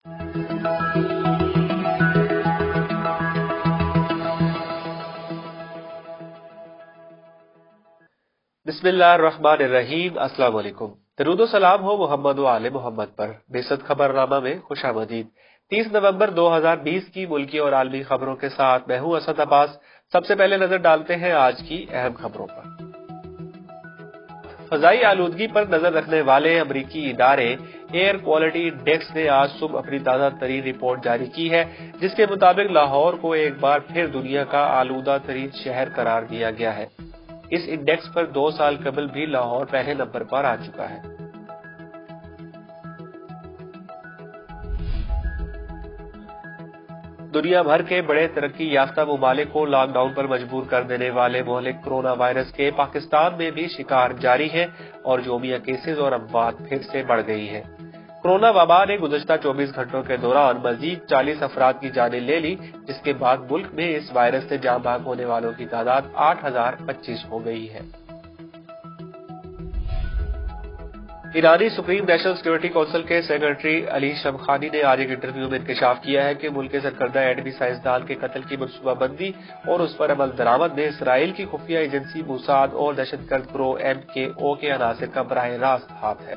بسم اللہ الرحمن الرحیم۔ السلام علیکم۔ درود و سلام ہو محمد و آل محمد پر۔ بیست خبر نامہ میں خوش آمدید۔ 30 نومبر 2020 کی ملکی اور عالمی خبروں کے ساتھ میں ہوں اسد عباس۔ سب سے پہلے نظر ڈالتے ہیں آج کی اہم خبروں پر۔ فضائی آلودگی پر نظر رکھنے والے امریکی ادارے ایئر کوالٹی انڈیکس نے آج صبح اپنی تازہ ترین رپورٹ جاری کی ہے، جس کے مطابق لاہور کو ایک بار پھر دنیا کا آلودہ ترین شہر قرار دیا گیا ہے۔ اس انڈیکس پر 2 سال قبل بھی لاہور پہلے نمبر پر آ چکا ہے۔ دنیا بھر کے بڑے ترقی یافتہ ممالک کو لاک ڈاؤن پر مجبور کر دینے والے مہلک کرونا وائرس کے پاکستان میں بھی شکار جاری ہے اور یومیہ کیسز اور اموات پھر سے بڑھ گئی ہے۔ کرونا وبا نے گزشتہ 24 گھنٹوں کے دوران مزید 40 افراد کی جانیں لے لی، جس کے بعد ملک میں اس وائرس سے جاں بحق ہونے والوں کی تعداد 8025 ہو گئی ہے۔ ایرانی سپریم نیشنل سیکورٹی کونسل کے سیکرٹری علی شمخانی نے آج ایک انٹرویو میں انکشاف کیا ہے کہ ملک کے سرکردہ ایٹمی سائنسدان کے قتل کی منصوبہ بندی اور اس پر عمل درآمد میں اسرائیل کی خفیہ ایجنسی موساد اور دہشت گرد گروہ MKO کے عناصر کا براہ راست ہاتھ ہے۔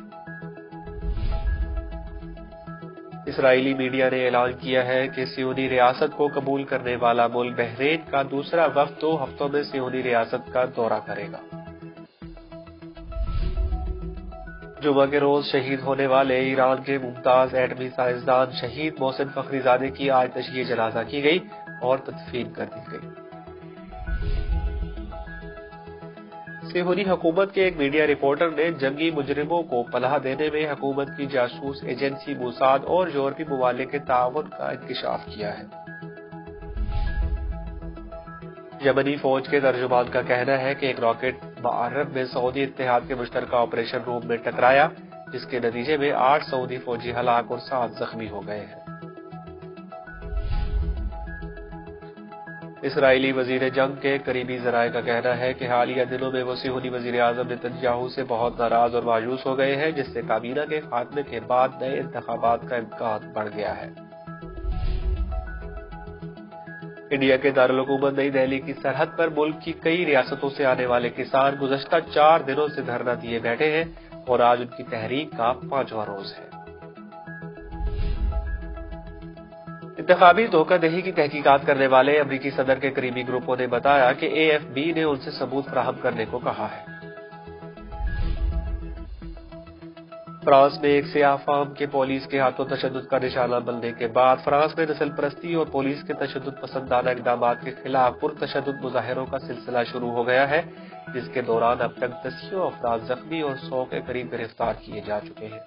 اسرائیلی میڈیا نے اعلان کیا ہے کہ صہیونی ریاست کو قبول کرنے والا ملک بحرین کا دوسرا وفد 2 ہفتوں میں صہیونی ریاست کا دورہ کرے گا۔ جمعہ کے روز شہید ہونے والے ایران کے ممتاز ایٹمی سائنسدان شہید محسن فخری زادے کی آج تشییع جنازہ کی گئی اور تدفین کر دی گئی۔ صہیونی حکومت کے ایک میڈیا رپورٹر نے جنگی مجرموں کو پناہ دینے میں حکومت کی جاسوس ایجنسی موساد اور یورپی ممالک کے تعاون کا انکشاف کیا ہے۔ یمنی فوج کے ترجمان کا کہنا ہے کہ ایک راکٹ معرب میں سعودی اتحاد کے مشترکہ آپریشن روم میں ٹکرایا، جس کے نتیجے میں 8 سعودی فوجی ہلاک اور 7 زخمی ہو گئے ہیں۔ اسرائیلی وزیر جنگ کے قریبی ذرائع کا کہنا ہے کہ حالیہ دنوں میں وہ صہیونی وزیر اعظم نتنیاہو سے بہت ناراض اور مایوس ہو گئے ہیں، جس سے کابینہ کے خاتمے کے بعد نئے انتخابات کا امکان بڑھ گیا ہے۔ انڈیا کے دارالحکومت نئی دہلی کی سرحد پر ملک کی کئی ریاستوں سے آنے والے کسان گزشتہ 4 دنوں سے دھرنا دیے بیٹھے ہیں اور آج ان کی تحریک کا 5واں روز ہے۔ انتخابی دھوکہ دہی کی تحقیقات کرنے والے امریکی صدر کے قریبی گروپوں نے بتایا کہ AFB نے ان سے ثبوت فراہم کرنے کو کہا ہے۔ فرانس میں ایک سیاہ فام کے پولیس کے ہاتھوں تشدد کا نشانہ بننے کے بعد فرانس میں نسل پرستی اور پولیس کے تشدد پسندانہ اقدامات کے خلاف پرتشدد مظاہروں کا سلسلہ شروع ہو گیا ہے، جس کے دوران اب تک 10 افراد زخمی اور 100 کے قریب گرفتار کیے جا چکے ہیں۔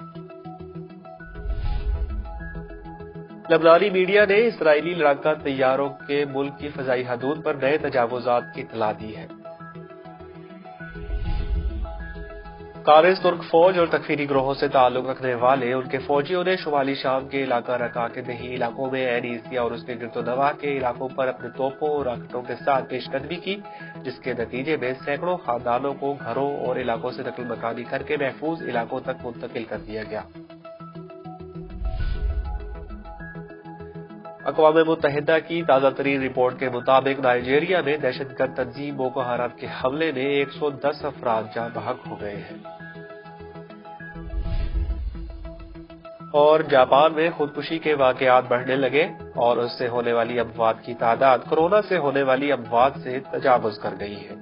لبنانی میڈیا نے اسرائیلی لڑاکا طیاروں کے ملک کی فضائی حدود پر نئے تجاوزات کی اطلاع دی ہے۔ قابض ترک فوج اور تکفیری گروہوں سے تعلق رکھنے والے ان کے فوجیوں نے شمالی شام کے علاقہ رقہ کے دیہی علاقوں میں عین عیسیہ اور اس کے گرد و نواح کے علاقوں پر اپنے توپوں اور راکٹوں کے ساتھ پیش قدمی کی، جس کے نتیجے میں سینکڑوں خاندانوں کو گھروں اور علاقوں سے نقل مکانی کر کے محفوظ علاقوں تک منتقل کر دیا گیا۔ اقوام متحدہ کی تازہ ترین رپورٹ کے مطابق نائجیریا میں دہشت گرد تنظیم بوکو حرام کے حملے میں 110 افراد جاں بحق ہو گئے ہیں۔ اور جاپان میں خودکشی کے واقعات بڑھنے لگے اور اس سے ہونے والی اموات کی تعداد کورونا سے ہونے والی اموات سے تجاوز کر گئی ہے۔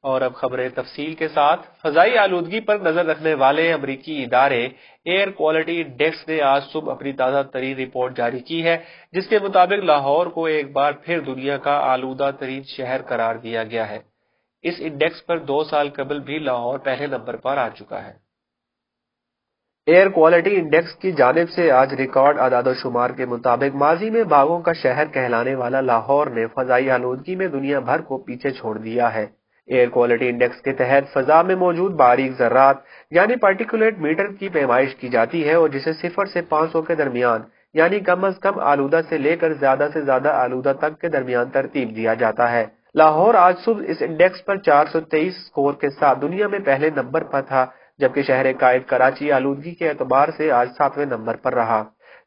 اور اب خبریں تفصیل کے ساتھ۔ فضائی آلودگی پر نظر رکھنے والے امریکی ادارے ایئر کوالٹی انڈیکس نے آج صبح اپنی تازہ ترین رپورٹ جاری کی ہے، جس کے مطابق لاہور کو ایک بار پھر دنیا کا آلودہ ترین شہر قرار دیا گیا ہے۔ اس انڈیکس پر 2 سال قبل بھی لاہور پہلے نمبر پر آ چکا ہے۔ ایئر کوالٹی انڈیکس کی جانب سے آج ریکارڈ اعداد و شمار کے مطابق ماضی میں باغوں کا شہر کہلانے والا لاہور نے فضائی آلودگی میں دنیا بھر کو پیچھے چھوڑ دیا ہے۔ ایئر کوالٹی انڈیکس کے تحت فضا میں موجود باریک ذرات یعنی پارٹیکولیٹ میٹر کی پیمائش کی جاتی ہے اور جسے 0 سے 500 کے درمیان یعنی کم از کم آلودہ سے لے کر زیادہ سے زیادہ آلودہ تک کے درمیان ترتیب دیا جاتا ہے۔ لاہور آج صبح اس انڈیکس پر 423 سکور کے ساتھ دنیا میں پہلے نمبر پر تھا، جبکہ شہر قائد کراچی آلودگی کے اعتبار سے آج 7ویں نمبر پر رہا۔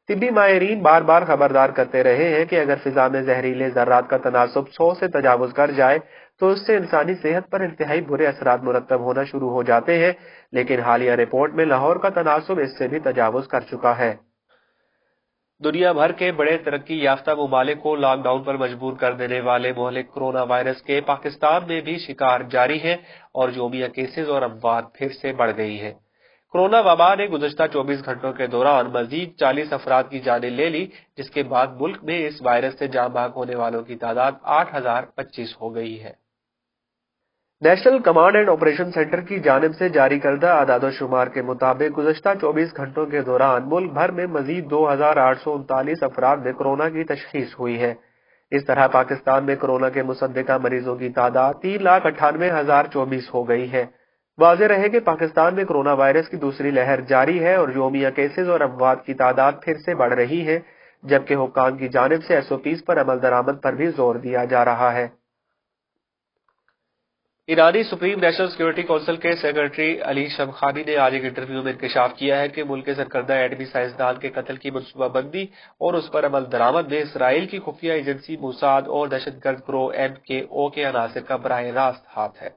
طبی ماہرین بار بار خبردار کرتے رہے ہیں کہ اگر فضا میں زہریلے ذرات کا تناسب 100 سے تجاوز کر جائے تو اس سے انسانی صحت پر انتہائی برے اثرات مرتب ہونا شروع ہو جاتے ہیں، لیکن حالیہ رپورٹ میں لاہور کا تناسب اس سے بھی تجاوز کر چکا ہے۔ دنیا بھر کے بڑے ترقی یافتہ ممالک کو لاک ڈاؤن پر مجبور کر دینے والے مہلک کرونا وائرس کے پاکستان میں بھی شکار جاری ہیں اور یومیہ کیسز اور اموات پھر سے بڑھ گئی ہیں۔ کرونا وبا نے گزشتہ 24 گھنٹوں کے دوران مزید 40 افراد کی جانیں لے لی، جس کے بعد ملک میں اس وائرس سے جاں بحق ہونے والوں کی تعداد 8025 ہو گئی ہے۔ National command and operation centre کی جانب سے جاری کردہ اعداد و شمار کے مطابق گزشتہ 24 گھنٹوں کے دوران ملک بھر میں مزید 2839 افراد میں کرونا کی تشخیص ہوئی ہے۔ اس طرح پاکستان میں کرونا کے مصدقہ مریضوں کی تعداد 3,98,024 ہو گئی ہے۔ واضح رہے کہ پاکستان میں کرونا وائرس کی دوسری لہر جاری ہے اور یومیہ کیسز اور اموات کی تعداد پھر سے بڑھ رہی ہے، جبکہ حکام کی جانب سے SOPs پر عمل درآمد پر بھی زور دیا جا رہا ہے۔ ایرانی سپریم نیشنل سیکورٹی کونسل کے سیکرٹری علی شمخانی نے آج ایک انٹرویو میں انکشاف کیا ہے کہ ملک کے سرکردہ ایٹمی سائنسدان کے قتل کی منصوبہ بندی اور اس پر عمل درآمد میں اسرائیل کی خفیہ ایجنسی موساد اور دہشت گرد گروہ MKO کے عناصر کا براہ راست ہاتھ ہے۔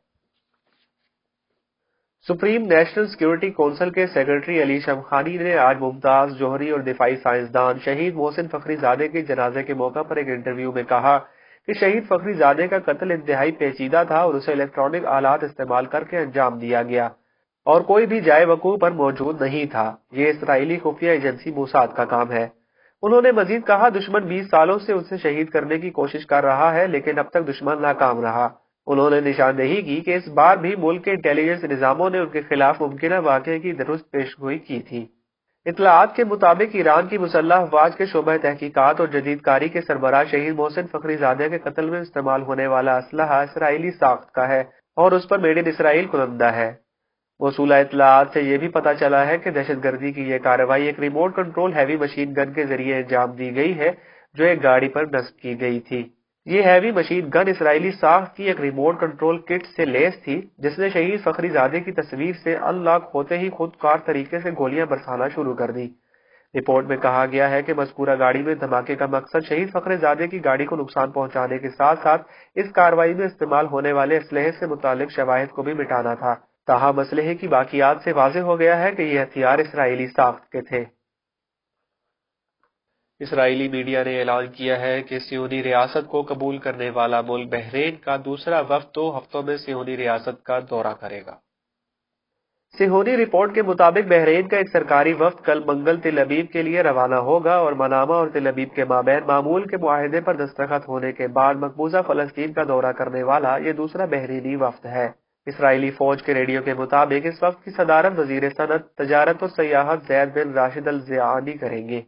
سپریم نیشنل سیکورٹی کونسل کے سیکرٹری علی شمخانی نے آج ممتاز جوہری اور دفاعی سائنسدان شہید محسن فخری زادے کے جنازے کے موقع پر ایک انٹرویو میں کہا کہ شہید فخری زادے کا قتل انتہائی پیچیدہ تھا اور اسے الیکٹرانک آلات استعمال کر کے انجام دیا گیا اور کوئی بھی جائے وقوع پر موجود نہیں تھا۔ یہ اسرائیلی خفیہ ایجنسی موساد کا کام ہے۔ انہوں نے مزید کہا دشمن 20 سالوں سے اسے شہید کرنے کی کوشش کر رہا ہے، لیکن اب تک دشمن ناکام رہا۔ انہوں نے نشاندہی کی کہ اس بار بھی ملک کے انٹیلیجنس نظاموں نے ان کے خلاف ممکنہ واقعے کی درست پیشگوئی کی تھی۔ اطلاعات کے مطابق ایران کی مسلح افواج کے شعبہ تحقیقات اور جدید کاری کے سربراہ شہید محسن فخری زادہ کے قتل میں استعمال ہونے والا اسلحہ اسرائیلی ساخت کا ہے اور اس پر میڈ ان اسرائیل کنندہ ہے۔ موصولہ اطلاعات سے یہ بھی پتہ چلا ہے کہ دہشت گردی کی یہ کارروائی ایک remote control heavy machine gun کے ذریعے انجام دی گئی ہے جو ایک گاڑی پر نصب کی گئی تھی۔ یہ ہیوی مشین گن اسرائیلی ساخت کی ایک ریموٹ کنٹرول کٹ سے لیس تھی جس نے شہید فخری زادے کی تصویر سے ان لاک ہوتے ہی خود کار طریقے سے گولیاں برسانا شروع کر دی۔ رپورٹ میں کہا گیا ہے کہ مذکورہ گاڑی میں دھماکے کا مقصد شہید فخری زادے کی گاڑی کو نقصان پہنچانے کے ساتھ ساتھ اس کارروائی میں استعمال ہونے والے اسلحے سے متعلق شواہد کو بھی مٹانا تھا۔ تاہم اسلحے کی باقیات سے واضح ہو گیا ہے کہ یہ ہتھیار اسرائیلی ساخت کے تھے۔ اسرائیلی میڈیا نے اعلان کیا ہے کہ صہیونی ریاست کو قبول کرنے والا ملک بحرین کا دوسرا وفد 2 ہفتوں میں صہیونی ریاست کا دورہ کرے گا۔ صہیونی رپورٹ کے مطابق بحرین کا ایک سرکاری وفد کل منگل تل ابیب کے لیے روانہ ہوگا اور منامہ اور تل ابیب کے مابین معمول کے معاہدے پر دستخط ہونے کے بعد مقبوضہ فلسطین کا دورہ کرنے والا یہ دوسرا بحرینی وفد ہے۔ اسرائیلی فوج کے ریڈیو کے مطابق اس وفد کی صدارت وزیر صنعت، تجارت اور سیاحت زید بن راشد الزیانی کریں گے۔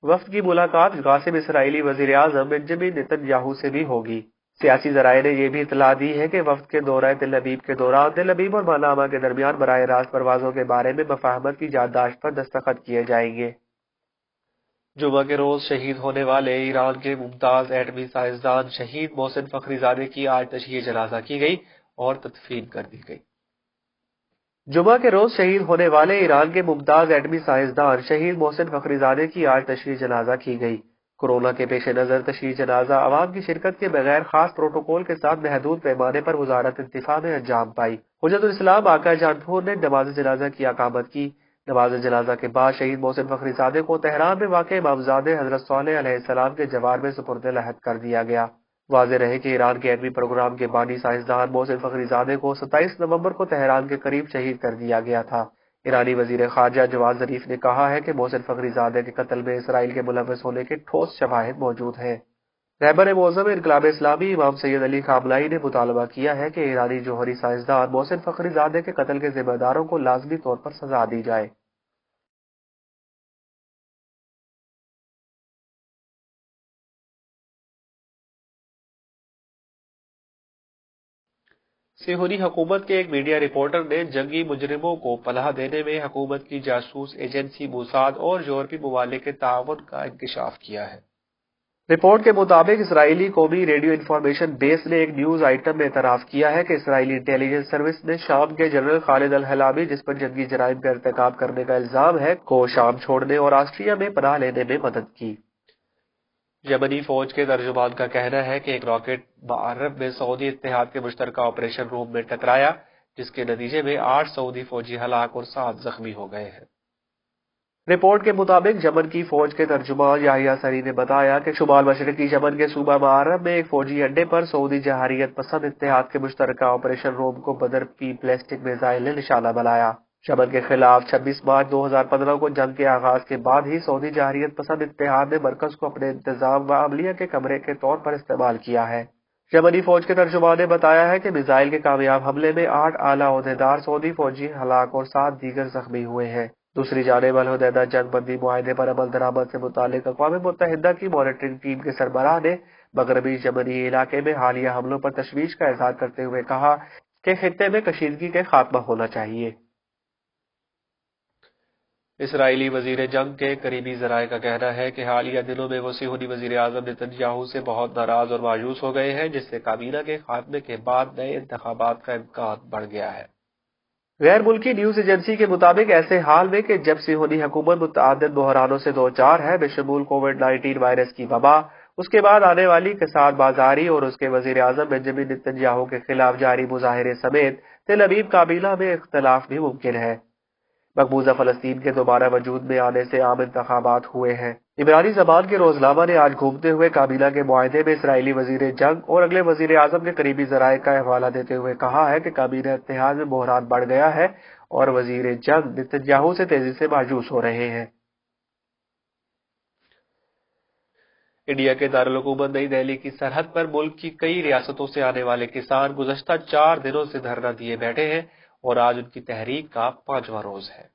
وفد کی ملاقات غاصب اسرائیلی وزیر اعظم بنجمن نتن یاہو سے بھی ہوگی۔ سیاسی ذرائع نے یہ بھی اطلاع دی ہے کہ وفد کے دورہ تل ابیب کے دوران تل ابیب اور منامہ کے درمیان براہ راست پروازوں کے بارے میں مفاہمت کی یادداشت پر دستخط کیے جائیں گے۔ جمعہ کے روز شہید ہونے والے ایران کے ممتاز ایٹمی سائنسدان شہید محسن فخری زادے کی آج تشییع جنازہ کی گئی اور تدفین کر دی گئی۔ جمعہ کے روز شہید ہونے والے ایران کے ممتاز ایٹمی سائنسدان شہید محسن فخری زادے کی آج تشییع جنازہ کی گئی۔ کورونا کے پیش نظر تشییع جنازہ عوام کی شرکت کے بغیر خاص پروٹوکول کے ساتھ محدود پیمانے پر وزارت دفاع میں انجام پائی۔ حجت الاسلام آقا جانپور نے نماز جنازہ کی اقامت کی۔ نماز جنازہ کے بعد شہید محسن فخری زادے کو تہران میں واقع امامزادہ حضرت صالح علیہ السلام کے جوار میں سپرد لحد کر دیا گیا۔ واضح رہے کہ ایران کے ایٹمی پروگرام کے بانی سائنسدان محسن فخری زادے کو 27 نومبر کو تہران کے قریب شہید کر دیا گیا تھا۔ ایرانی وزیر خارجہ جواد ظریف نے کہا ہے کہ محسن فخری زادے کے قتل میں اسرائیل کے ملوث ہونے کے ٹھوس شواہد موجود ہیں۔ رہبر معظم انقلاب اسلامی امام سید علی خامنہئی نے مطالبہ کیا ہے کہ ایرانی جوہری سائنسدان محسن فخری زادے کے قتل کے ذمہ داروں کو لازمی طور پر سزا دی جائے۔ صہیونی حکومت کے ایک میڈیا رپورٹر نے جنگی مجرموں کو پناہ دینے میں حکومت کی جاسوس ایجنسی موساد اور یورپی ممالک کے تعاون کا انکشاف کیا ہے۔ رپورٹ کے مطابق اسرائیلی قومی ریڈیو انفارمیشن بیس نے ایک نیوز آئٹم میں اعتراف کیا ہے کہ اسرائیلی انٹیلیجنس سروس نے شام کے جنرل خالد الحلامی، جس پر جنگی جرائم کا ارتکاب کرنے کا الزام ہے، کو شام چھوڑنے اور آسٹریا میں پناہ لینے میں مدد کی۔ یمنی فوج کے ترجمان کا کہنا ہے کہ ایک راکٹ معرب میں سعودی اتحاد کے مشترکہ آپریشن روم میں ٹکرایا، جس کے نتیجے میں 8 سعودی فوجی ہلاک اور 7 زخمی ہو گئے ہیں۔ رپورٹ کے مطابق یمن کی فوج کے ترجمان یحییٰ سری نے بتایا کہ شمال مشرقی یمن کے صوبہ معرب میں ایک فوجی اڈے پر سعودی جہاریت پسند اتحاد کے مشترکہ آپریشن روم کو بدر پی بیلسٹک میزائل نے نشانہ بنایا۔ یمن کے خلاف 26 مارچ 2015 کو جنگ کے آغاز کے بعد ہی سعودی جہاریت پسند اتحاد نے مرکز کو اپنے انتظام و عملیہ کے کمرے کے طور پر استعمال کیا ہے۔ یمنی فوج کے ترجمان نے بتایا ہے کہ میزائل کے کامیاب حملے میں 8 اعلیٰ عہدیدار سعودی فوجی ہلاک اور 7 دیگر زخمی ہوئے ہیں۔ دوسری جانب الحدیدہ جنگ بندی معاہدے پر عمل درآمد سے متعلق اقوام متحدہ کی مانیٹرنگ ٹیم کے سربراہ نے مغربی یمنی علاقے میں حالیہ حملوں پر تشویش کا اظہار کرتے ہوئے کہا کہ خطے میں کشیدگی کے خاتمہ ہونا چاہیے۔ اسرائیلی وزیر جنگ کے قریبی ذرائع کا کہنا ہے کہ حالیہ دنوں میں وہ صہیونی وزیر اعظم نتن سے بہت ناراض اور مایوس ہو گئے ہیں، جس سے کابینہ کے خاتمے کے بعد نئے انتخابات کا امکان بڑھ گیا ہے۔ غیر ملکی نیوز ایجنسی کے مطابق ایسے حال میں کہ جب صہیونی حکومت متعدد بحرانوں سے دوچار ہے، بشمول کووڈ-19 وائرس کی وبا، اس کے بعد آنے والی کساد بازاری اور اس کے وزیر اعظم بنجامن نتن کے خلاف جاری مظاہرے سمیت تل ابیب کابینہ میں اختلاف بھی ممکن ہے۔ مقبوضہ فلسطین کے دوبارہ وجود میں آنے سے عام انتخابات ہوئے ہیں۔ عبرانی زبان کے روزنامہ نے آج گھومتے ہوئے کابینہ کے معاہدے میں اسرائیلی وزیر جنگ اور اگلے وزیر اعظم کے قریبی ذرائع کا حوالہ دیتے ہوئے کہا ہے کہ کابینہ اتحاد میں بحران بڑھ گیا ہے اور وزیر جنگ نتن سے تیزی سے مایوس ہو رہے ہیں۔ انڈیا کے دارالحکومت نئی دہلی کی سرحد پر ملک کی کئی ریاستوں سے آنے والے کسان گزشتہ 4 دنوں سے دھرنا دیے بیٹھے ہیں اور آج ان کی تحریک کا 5واں روز ہے۔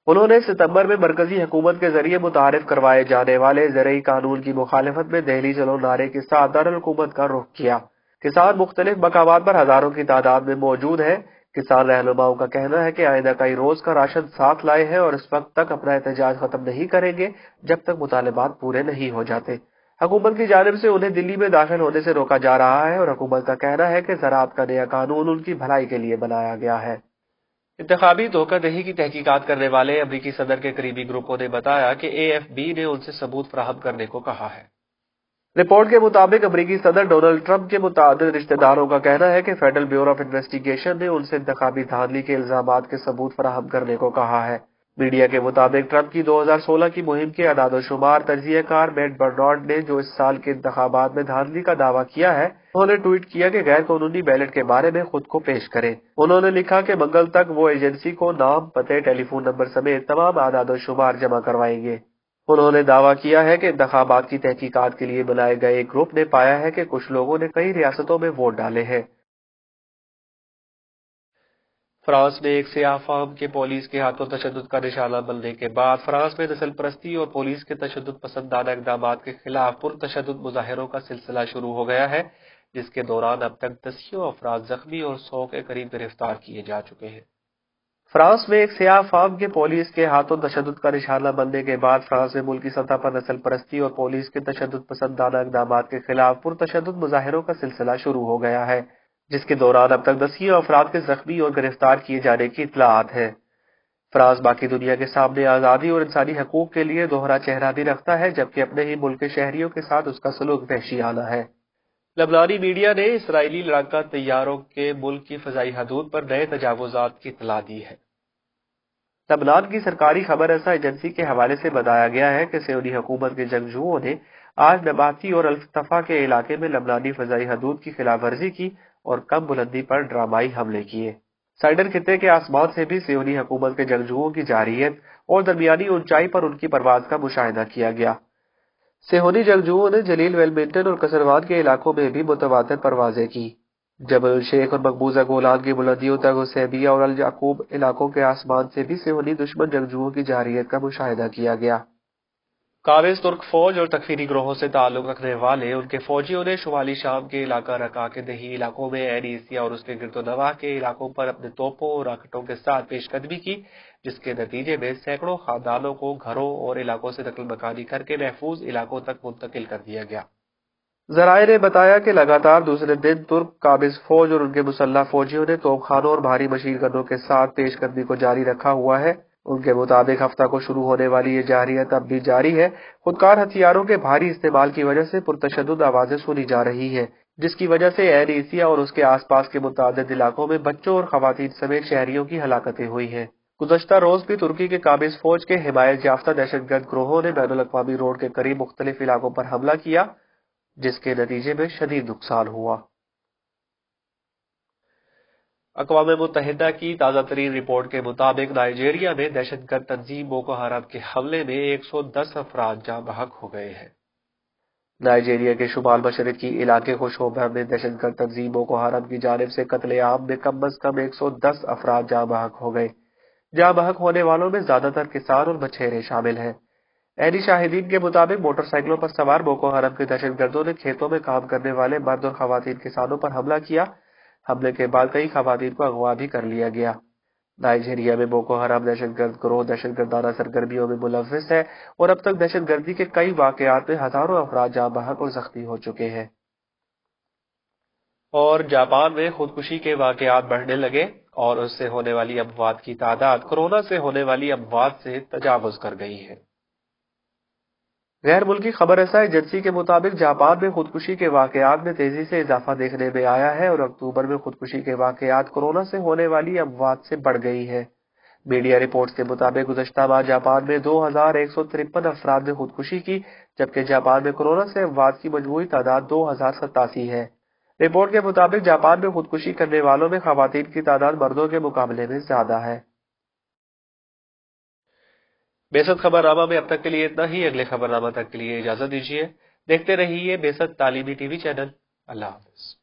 انہوں نے ستمبر میں مرکزی حکومت کے ذریعے متعارف کروائے جانے والے زرعی قانون کی مخالفت میں دہلی چلو نعرے کے ساتھ دارالحکومت کا رخ کیا۔ کسان مختلف مقامات پر ہزاروں کی تعداد میں موجود ہیں۔ کسان رہنماؤں کا کہنا ہے کہ آئندہ کئی روز کا راشن ساتھ لائے ہیں اور اس وقت تک اپنا احتجاج ختم نہیں کریں گے جب تک مطالبات پورے نہیں ہو جاتے۔ حکومت کی جانب سے انہیں دلی میں داخل ہونے سے روکا جا رہا ہے اور حکومت کا کہنا ہے کہ زراعت کا نیا قانون ان کی بھلائی کے لیے بنایا گیا ہے۔ انتخابی دھوکہ دہی کی تحقیقات کرنے والے امریکی صدر کے قریبی گروپوں نے بتایا کہ AFB نے ان سے ثبوت فراہم کرنے کو کہا ہے۔ رپورٹ کے مطابق امریکی صدر ڈونلڈ ٹرمپ کے متعدد رشتہ داروں کا کہنا ہے کہ فیڈرل بیورو آف انویسٹیگیشن نے ان سے انتخابی دھاندلی کے الزامات کے ثبوت فراہم کرنے کو کہا ہے۔ میڈیا کے مطابق ٹرمپ کی 2016 کی مہم کے اعداد و شمار تجزیہ کار میٹ برنارڈ نے جو اس سال کے انتخابات میں دھاندلی کا دعویٰ کیا ہے، انہوں نے ٹویٹ کیا کہ غیر قانونی بیلٹ کے بارے میں خود کو پیش کریں۔ انہوں نے لکھا کہ منگل تک وہ ایجنسی کو نام، پتے، ٹیلی فون نمبر سمیت تمام اعداد و شمار جمع کروائیں گے۔ انہوں نے دعویٰ کیا ہے کہ انتخابات کی تحقیقات کے لیے بنائے گئے ایک گروپ نے پایا ہے کہ کچھ لوگوں نے کئی ریاستوں میں ووٹ ڈالے ہیں۔ فرانس میں ایک سیاہ فام کے پولیس کے ہاتھوں تشدد کا نشانہ بننے کے بعد فرانس میں نسل پرستی اور پولیس کے تشدد پسندانہ اقدامات کے خلاف پرتشدد مظاہروں کا سلسلہ شروع ہو گیا ہے، جس کے دوران اب تک 10 افراد زخمی اور 100 کے قریب گرفتار کیے جا چکے ہیں۔ فرانس میں ایک سیاہ فام کے پولیس کے ہاتھوں تشدد کا نشانہ بننے کے بعد فرانس میں ملکی سطح پر نسل پرستی اور پولیس کے تشدد پسندانہ اقدامات کے خلاف پرتشدد مظاہروں کا سلسلہ شروع ہو گیا ہے، جس کے دوران اب تک 10 افراد کے زخمی اور گرفتار کیے جانے کی اطلاعات ہیں۔ فرانس باقی دنیا کے سامنے آزادی اور انسانی حقوق کے لیے دوہرا چہرہ بھی رکھتا ہے، جبکہ اپنے ہی ملک کے شہریوں کے ساتھ اس کا سلوک وحشیانہ ہے۔ لبنانی میڈیا نے اسرائیلی لڑاکا طیاروں کے ملک کی فضائی حدود پر نئے تجاوزات کی اطلاع دی ہے۔ لبنان کی سرکاری خبر رساں ایجنسی کے حوالے سے بتایا گیا ہے کہ صہیونی حکومت کے جنگجوؤں نے آج نباتی اور الفتفا کے علاقے میں لبنانی فضائی حدود کی خلاف ورزی کی اور کم بلندی پر ڈرامائی حملے کیے۔ سائڈن خطے کے آسمان سے بھی صہیونی حکومت کے جنگجوؤں کی جارحیت اور درمیانی اونچائی پر ان کی پرواز کا مشاہدہ کیا گیا۔ صہیونی جنگجوؤں نے جلیل، ویلمنٹن اور کسروان کے علاقوں میں بھی متواتر پروازیں کی۔ جبل الشیخ اور مقبوضہ گولان کی بلندیوں تک حسیبیہ اور الیعقوب علاقوں کے آسمان سے بھی صہیونی دشمن جنگجوؤں کی جارحیت کا مشاہدہ کیا گیا۔ قابض ترک فوج اور تکفیری گروہوں سے تعلق رکھنے والے ان کے فوجیوں نے شمالی شام کے علاقہ رقہ کے دیہی علاقوں میں عین عیسیہ اور اس کے گرد و نواح کے علاقوں پر اپنے توپوں اور راکٹوں کے ساتھ پیش قدمی کی، جس کے نتیجے میں سینکڑوں خاندانوں کو گھروں اور علاقوں سے نقل مکانی کر کے محفوظ علاقوں تک منتقل کر دیا گیا۔ ذرائع نے بتایا کہ لگاتار دوسرے دن ترک قابض فوج اور ان کے مسلح فوجیوں نے توپ خانوں اور بھاری مشین گنوں کے ساتھ پیش قدمی کو جاری رکھا ہوا ہے۔ ان کے مطابق ہفتہ کو شروع ہونے والی یہ جارحیت اب بھی جاری ہے۔ خودکار ہتھیاروں کے بھاری استعمال کی وجہ سے پرتشدد آوازیں سنی جا رہی ہیں، جس کی وجہ سے عین عیسیہ اور اس کے آس پاس کے متعدد علاقوں میں بچوں اور خواتین سمیت شہریوں کی ہلاکتیں ہوئی ہیں۔ گزشتہ روز بھی ترکی کے قابض فوج کے حمایت یافتہ دہشت گرد گروہوں نے بین الاقوامی روڈ کے قریب مختلف علاقوں پر حملہ کیا، جس کے نتیجے میں شدید نقصان ہوا۔ اقوام متحدہ کی تازہ ترین رپورٹ کے مطابق نائجیریا میں دہشت گرد تنظیم بوکو حرام کے حملے میں 110 افراد جاں بحق ہو گئے ہیں۔ نائجیریا کے شمال مشرقی علاقے خوشوبہ میں دہشت گرد تنظیم بوکو حرام کی جانب سے قتل عام میں کم از کم 110 افراد جاں بحق ہو گئے۔ جاں بحق ہونے والوں میں زیادہ تر کسان اور مچھیرے شامل ہیں۔ عینی شاہدین کے مطابق موٹر سائیکلوں پر سوار بوکو حرام کے دہشت گردوں نے کھیتوں میں کام کرنے والے مرد اور خواتین کسانوں پر حملہ کیا۔ حملے کے بعد کئی خواتین کو اغوا بھی کر لیا گیا۔ نائجیریا میں بوکو حرام دہشت گرد گروہ دہشت گردانہ سرگرمیوں میں ملوث ہے اور اب تک دہشت گردی کے کئی واقعات میں ہزاروں افراد جاں بحق اور زخمی ہو چکے ہیں۔ اور جاپان میں خودکشی کے واقعات بڑھنے لگے اور اس سے ہونے والی اموات کی تعداد کورونا سے ہونے والی اموات سے تجاوز کر گئی ہے۔ غیر ملکی خبر رساں ایجنسی کے مطابق جاپان میں خودکشی کے واقعات میں تیزی سے اضافہ دیکھنے میں آیا ہے اور اکتوبر میں خودکشی کے واقعات کورونا سے ہونے والی اموات سے بڑھ گئی ہے۔ میڈیا رپورٹس کے مطابق گزشتہ ماہ جاپان میں 2153 افراد نے خودکشی کی، جبکہ جاپان میں کورونا سے اموات کی مجموعی تعداد 2087 ہے۔ رپورٹ کے مطابق جاپان میں خودکشی کرنے والوں میں خواتین کی تعداد مردوں کے مقابلے میں زیادہ ہے۔ بیست خبر نامہ میں اب تک کے لیے اتنا ہی۔ اگلے خبر نامہ تک کے لیے اجازت دیجیے۔ دیکھتے رہیے بیست تعلیمی ٹی وی چینل۔ اللہ حافظ۔